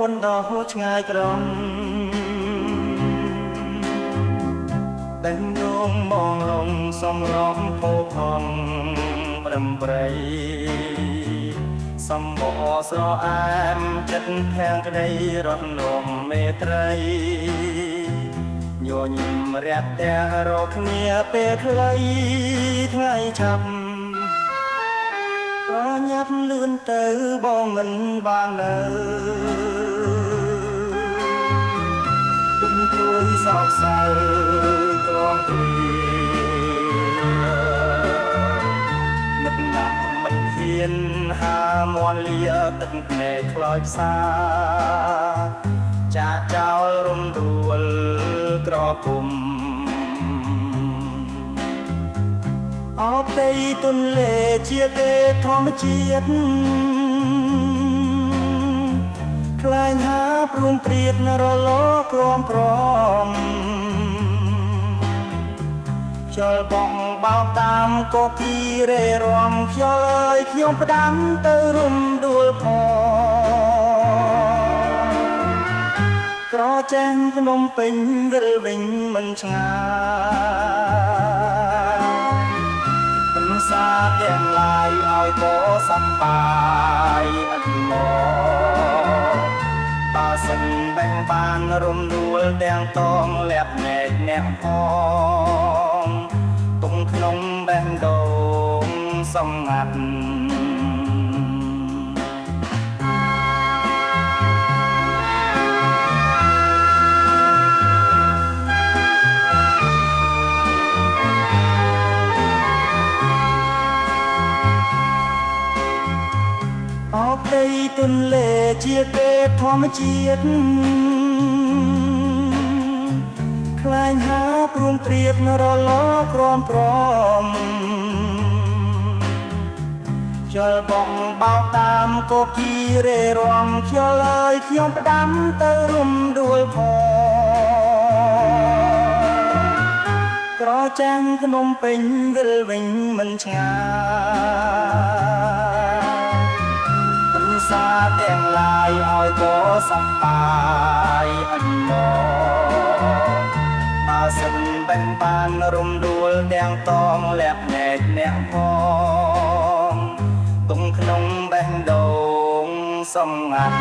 នដល់ឆ្ងាយក្រំតែងងងមងលងសំរងផោផងប្រំប្រៃសំបអស្រអែមចិត្តខាងក្តីរត់លំមេត្រីញញឹមរាក់ទាំងរកគ្នាពេលខ្លីថ្ងៃឆាប់ប្រញាប់លឿនទៅបងមិនបាននៅទុំព្រួយសោកសៅទ្រាំព្រានឹកណាស់មិនហ៊ានហាមន់លាទឹកភ្នែកខ្លោចផ្សាចាចោលរំដួលក្រពុំអបទេទន្លេជាទេធម្មជាតិខ្លែងហាព្រួងព្រាតរលក្រំក្រំខ្យល់បងបោកតាមកោគីរេរំខ្យល់អើយខ្ញុំផ្ដាំទៅរំដួលផងក្រចាស់ភ្នំពេញវិលវិញមិនឆ្ងាយសាទាំងឡាយឲ្យក៏សំបាយអត់មកបើសិនបែងបានរំដួលទាំងតងលាក់ណែកអ្នកផងទុំក្នុងបែងដងសំងាត់អបដីទន្លេជាទេធម្មជាតិខ្លែងហាព្រួងព្រាតរលក្រំប្រំខ្យល់បងបោកតាមកោគីរេរំខ្យល់អើយខ្ញុំផ្ដាំទៅរំដួលផងក្រចាំងភ្នំពេញវិលវិញមិនឆ្ងាយសាទាំងឡាយឲ្យក៏សំបាយអត់មកបើសិនបែងបានរំដួលទាំងតងលាក់ណែកអ្នកផងទុំក្នុងបេះដូងសំងាត់